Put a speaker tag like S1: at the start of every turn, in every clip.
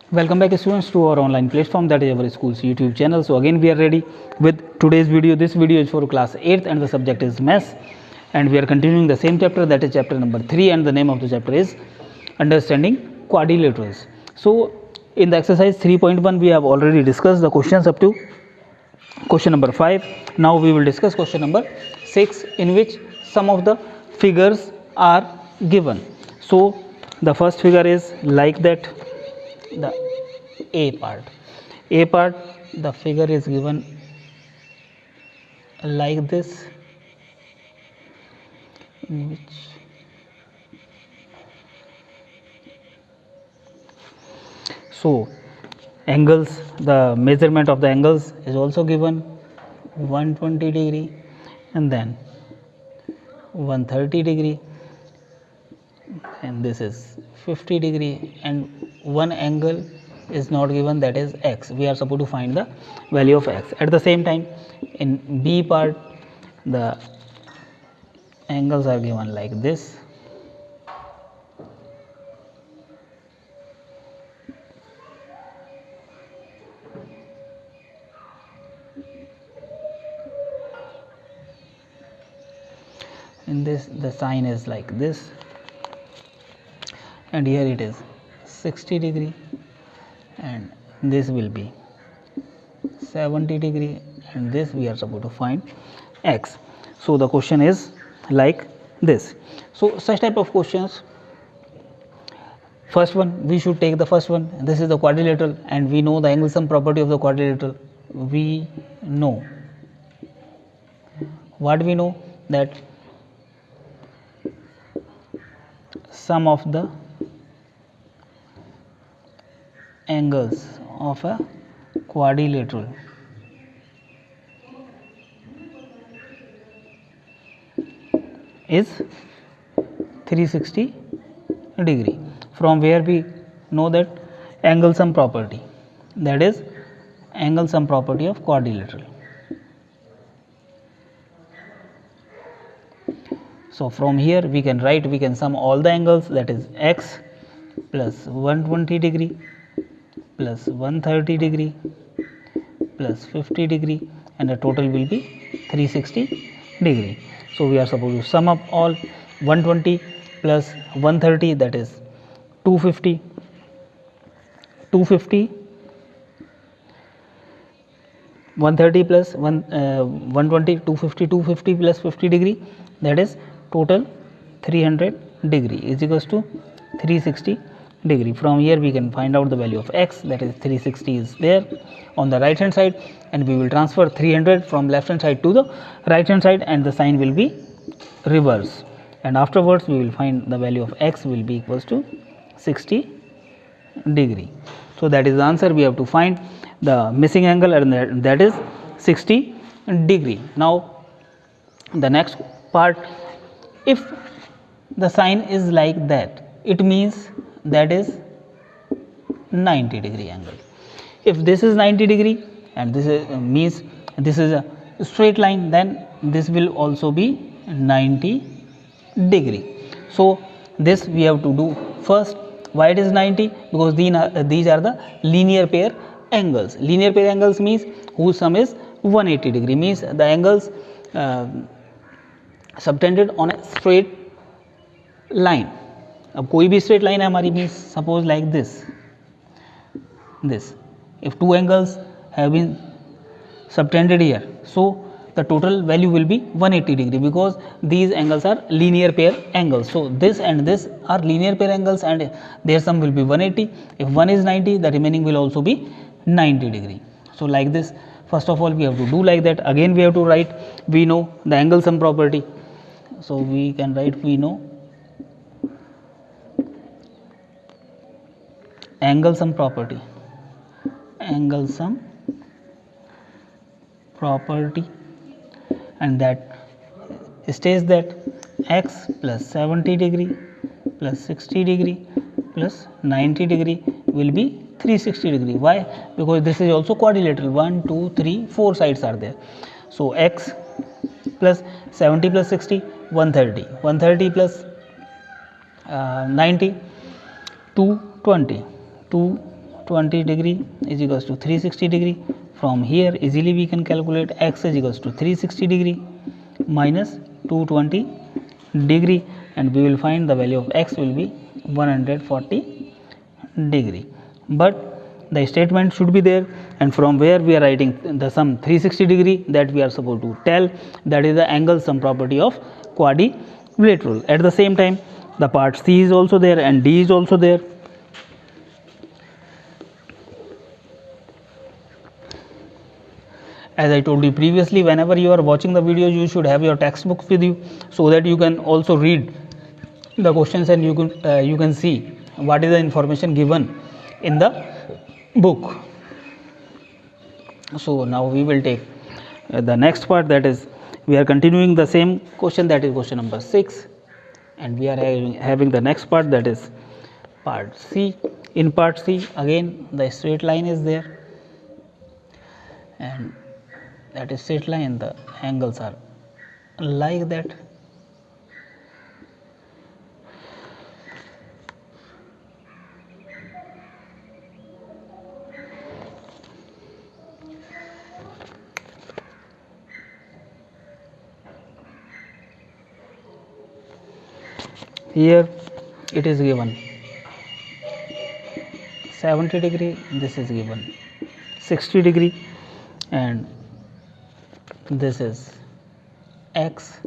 S1: Welcome back students to our online platform, that is our school's YouTube channel. So again we are ready with today's video. This video is for class 8th and the subject is maths, and we are continuing the same chapter, that is chapter number 3, and the name of the chapter is understanding quadrilaterals. So in the exercise 3.1 we have already discussed the questions up to question number 5. Now we will discuss question number 6, in which some of the figures are given. So the first figure is like that. The A part, the figure is given like this, in which so angles, the measurement of the angles is also given 120 degree and then 130 degree, and this is 50 degree, and one angle is not given, that is x. We are supposed to find the value of x. At the same time, in B part, the angles are given like this, in this the sign is like this, and here it is 60 degree, and this will be 70 degree, and this we are supposed to find x. So the question is like this. So such type of questions, first one we should take the first one. This is the quadrilateral, and we know the angle sum property of the quadrilateral. We know what we know, that sum of the angles of a quadrilateral is 360 degree. From where we know that angle sum property, that is angle sum property of quadrilateral. So from here we can write, we can sum all the angles, that is x plus 120 degree plus 130 degree plus 50 degree, and the total will be 360 degree. So we are supposed to sum up all. 120 plus 130, that is 250, 130 plus 120, 250 plus 50 degree, that is total 300 degree is equals to 360 degree. From here we can find out the value of x, that is 360 is there on the right hand side, and we will transfer 300 from left hand side to the right hand side, and the sign will be reverse, and afterwards we will find the value of x will be equals to 60 degree. So that is the answer. We have to find the missing angle, and that is 60 degree. Now the next part, if the sign is like that, it means that is 90 degree angle. If this is 90 degree and this is means this is a straight line, then this will also be 90 degree. So this we have to do first. Why it is 90? Because these are the linear pair angles. Linear pair angles means whose sum is 180 degree, means the angles subtended on a straight line. अब कोई भी straight line है हमारी, means suppose like this, if two angles have been subtended here, so the total value will be 180 degree, because these angles are linear pair angles. So this and this are linear pair angles, and their sum will be 180. If one is 90, the remaining will also be 90 degree. So like this, first of all we have to do like that. Again we have to write, we know the angle sum property, so we can write, we know angle sum property, and that states that x plus 70 degree plus 60 degree plus 90 degree will be 360 degree. Why? Because this is also quadrilateral. 1 2 3 4 sides are there. So x plus 70 plus 60, 130 plus 90, 220, 20 degree is equals to 360 degree. From here easily we can calculate x is equals to 360 degree minus 220 degree, and we will find the value of x will be 140 degree. But the statement should be there, and from where we are writing the sum 360 degree, that we are supposed to tell that is the angle sum property of quadrilateral. At the same time the part C is also there and D is also there. As I told you previously, whenever you are watching the video, you should have your textbooks with you, so that you can also read the questions and you can see what is the information given in the book. So now we will take the next part, that is we are continuing the same question, that is question number 6, and we are having the next part, that is part C. In part C again the straight line is there, and that is straight line, the angles are like that. Here it is given 70 degree, this is given 60 degree, and this is x,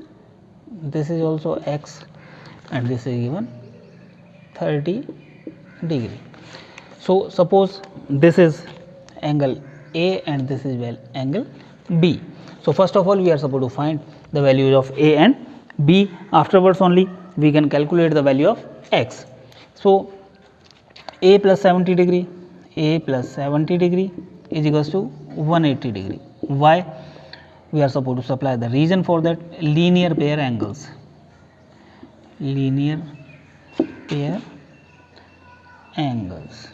S1: this is also x, and this is given 30 degree. So suppose this is angle A and this is well angle B. So first of all we are supposed to find the values of A and B, afterwards only we can calculate the value of x. So A plus 70 degree, A plus 70 degree is equals to 180 degree. Why? We are supposed to supply the reason for that, linear pair angles, linear pair angles.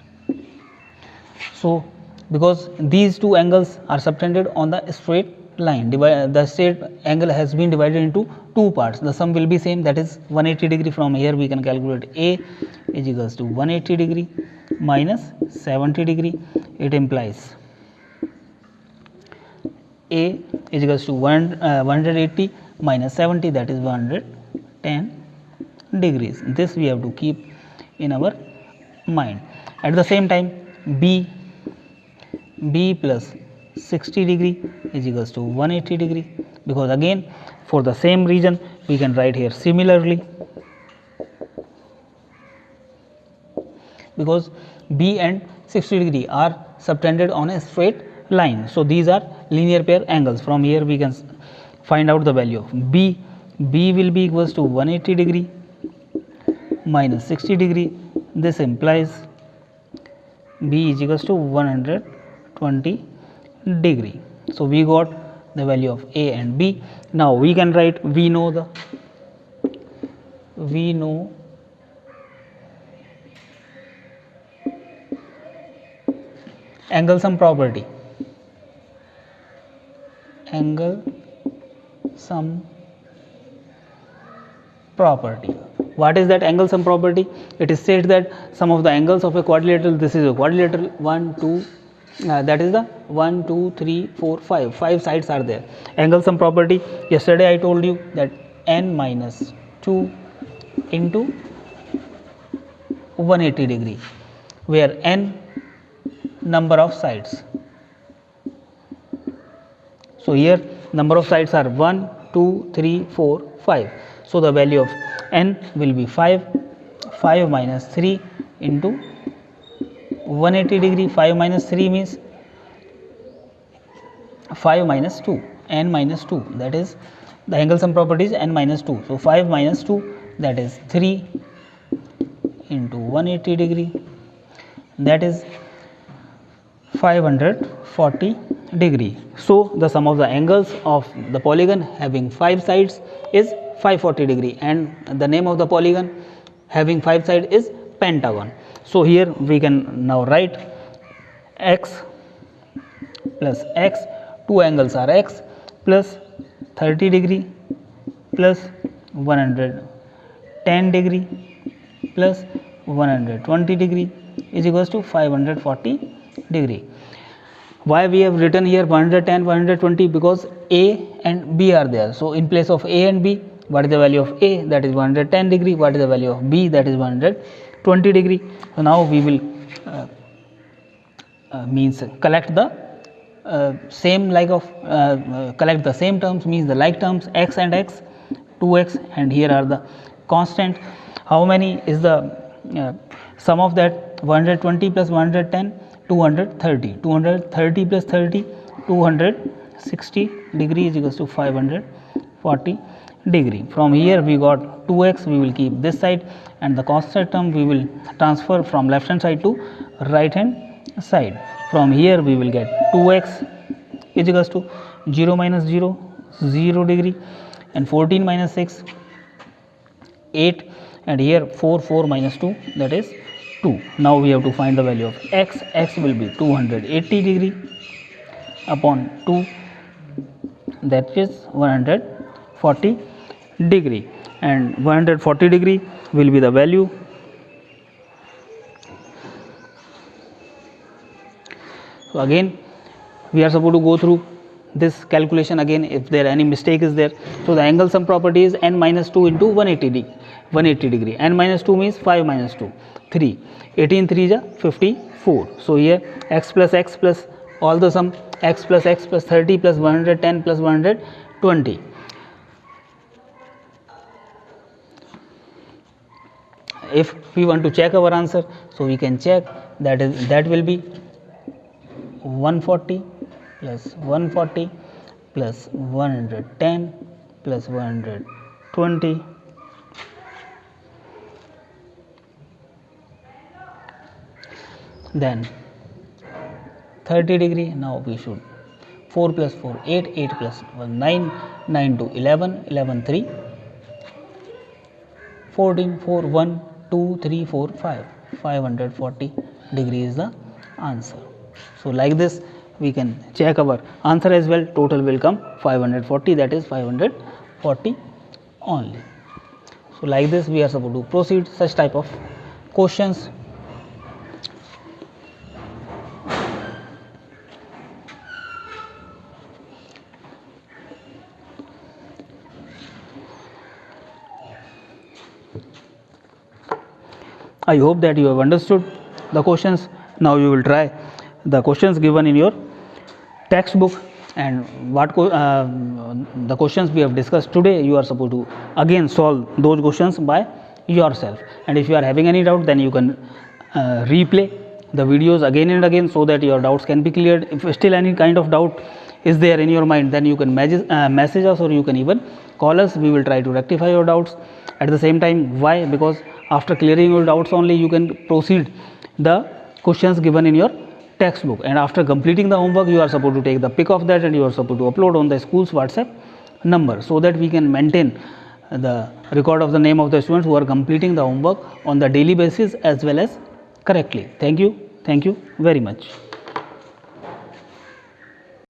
S1: So because these two angles are subtended on the straight line, the straight angle has been divided into two parts, the sum will be same, that is 180 degree. From here we can calculate A is equals to 180 degree minus 70 degree. It implies A is equals to 180 minus 70, that is 110 degrees. This we have to keep in our mind. At the same time B plus 60 degree is equals to 180 degree, because again for the same reason we can write here similarly, because B and 60 degree are subtended on a straight line. So these are linear pair angles. From here we can find out the value of B. B will be equals to 180 degree minus 60 degree. This implies B is equals to 120 degree. So we got the value of A and B. Now we can write, we know angle sum property, angle sum property. What is that angle sum property? It is said that sum of the angles of a quadrilateral, this is a quadrilateral, 1 2 that is the 1 2 3 4 5 sides are there. Angle sum property, yesterday I told you that n minus 2 into 180 degree, where n number of sides. So here number of sides are 1 2 3 4 5. So the value of n will be 5 minus 3 into 180 degree. 5 minus 3 means 5 minus 2, n minus 2, that is the angle sum property is n minus 2. So 5 minus 2, that is 3 into 180 degree, that is 540 degree. So the sum of the angles of the polygon having 5 sides is 540 degree, and the name of the polygon having 5 sides is pentagon. So here we can now write x plus x, two angles are x plus 30 degree plus 110 degree plus 120 degree is equals to 540 degree. Why we have written here 110, 120? Because A and B are there. So in place of A and B, what is the value of A? That is 110 degree. What is the value of B? That is 120 degree. So now we will means collect the collect the same terms, means the like terms, x and x, 2x, and here are the constant. How many is the sum of that? 120 plus 110, 230. 230 plus 30, 260 degree is equals to 540 degree. From here we got 2x, we will keep this side, and the constant term we will transfer from left hand side to right hand side. From here we will get 2x is equals to 0 minus 0, 0 degree, and 14 minus 6, 8, and here 4, 4 minus 2, that is 2. Now we have to find the value of x. X will be 280 degree upon 2, that is 140 degree, and 140 degree will be the value. So again we are supposed to go through this calculation again if there any mistake is there. So the angle sum property is n minus 2 into 180 degree. N minus 2 means 5 minus 2, 3. 18 3 is 54. So here x plus all the sum, x plus 30 plus 110 plus 120. If we want to check our answer, so we can check, that will be 140 plus 140 plus 110 plus 120 then 30 degree. Now we should 4 plus 4 8, 8 plus 1 9, 9 to 11, 11 3, 14, 4 1 2 3 4 5, 540 degree is the answer. So like this we can check our answer as well. Total will come 540, that is 540 only. So like this we are supposed to proceed such type of questions. I hope that you have understood the questions. Now you will try the questions given in your textbook, and the questions we have discussed today, you are supposed to again solve those questions by yourself. And if you are having any doubt, then you can replay the videos again and again so that your doubts can be cleared. If still any kind of doubt is there in your mind, then you can message us, or you can even call us. We will try to rectify your doubts at the same time. Why? Because after clearing your doubts only you can proceed the questions given in your textbook, and after completing the homework you are supposed to take the pic of that and you are supposed to upload on the school's WhatsApp number, so that we can maintain the record of the name of the students who are completing the homework on the daily basis as well as correctly. Thank you very much.